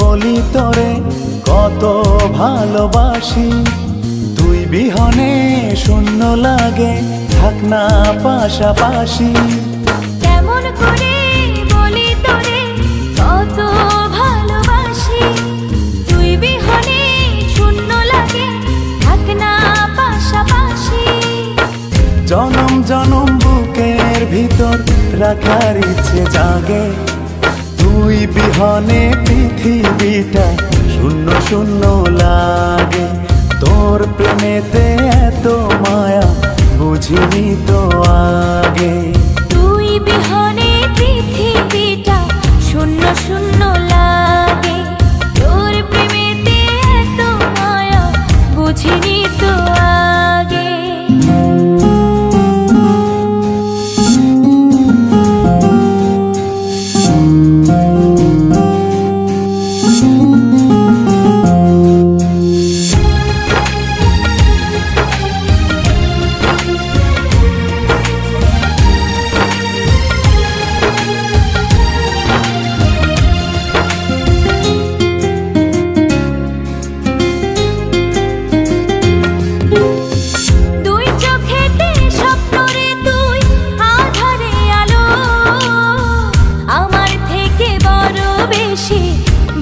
বলি তোরে কত ভালোবাসি। তুই বিহনে শূন্য লাগে, থাক না পাশাপাশি। কেমন করে বলি তোরে কত ভালোবাসি, তুই বিহনে শূন্য লাগে, থাক না পাশাপাশি। জনম জনম বুকের ভিতর রাখার ইচ্ছে জাগে, তুই বিহনে পৃথিবীটা শূন্য শূন্য লাগে। তোর প্রেমেতে এত মায়া বুঝিনি তো আগে। তুই বিহনে পৃথিবীটা শূন্য শূন্য লাগে, তোর প্রেমেতে এত মায়া বুঝিনি তো আগে।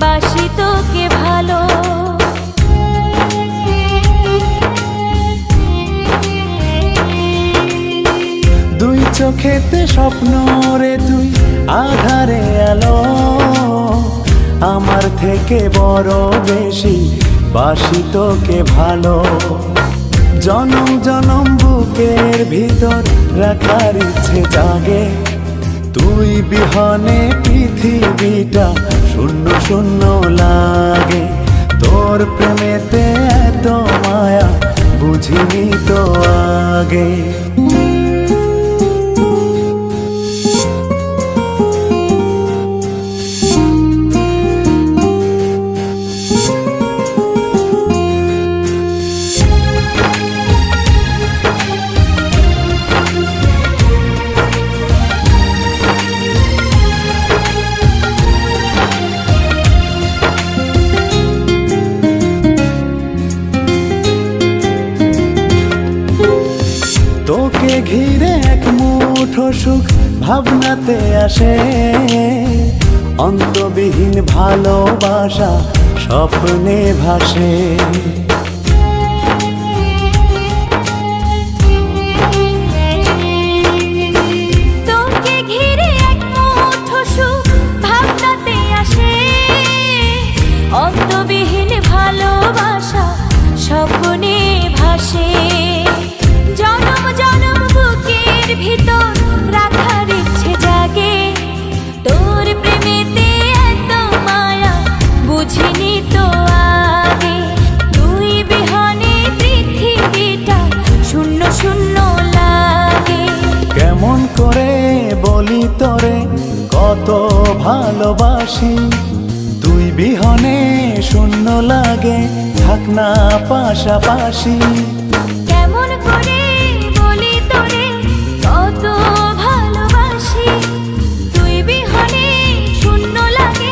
বাসি তোকে ভালো, দুই চোখেতে স্বপ্ন রে তুই আধারে আলো। আমার থেকে বড় বেশি বাসি তোকে ভালো। জনম জনম বুকের ভিতর রাখার ইচ্ছে জাগে, তুই বিহনে পৃথিবীটা শূন্য শূন্য লাগে। তোর প্রেমেতে এত মায়া বুঝিনি তো আগে। তোকে ঘিরে এক মুঠো সুখ ভাবনাতে আসে, অন্তবিহীন ভালোবাসা স্বপ্নে ভাসে। তোকে ঘিরে এক মুঠো সুখ ভাবনাতে আসে, অন্তবিহীন ভালোবাসা স্বপ্নে ভাসে। জনম জনম বুকের ভিতর রাখার ইচ্ছে জাগে, তোর প্রেমেতে এত মায়া বুঝিনি তো আগে। তুই বিহনে পৃথিবীটা শূন্য শূন্য লাগে। কেমন করে বলি তোরে কত ভালোবাসি, তুই বিহনে শূন্য লাগে, থাক না পাশাপাশি। কেমন করে বলি তোরে কত ভালোবাসি, তুই বিহনে শূন্য লাগে,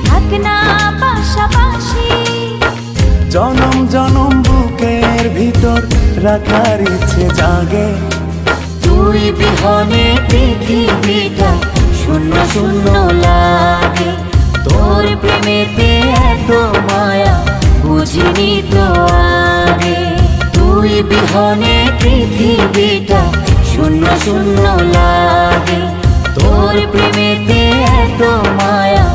থাক না পাশাপাশি। জনম জনম বুকের ভিতর রাখার ইচ্ছে জাগে, তুই বিহনে পৃথিবীটা শূন্য শূন্য লাগে। তোর প্রেমেতে এত মায়া বুঝিনি তো আগে। তুই বিহনে পৃথিবীটা শূন্য শূন্য লাগে, তোর প্রেমেতে এত মায়া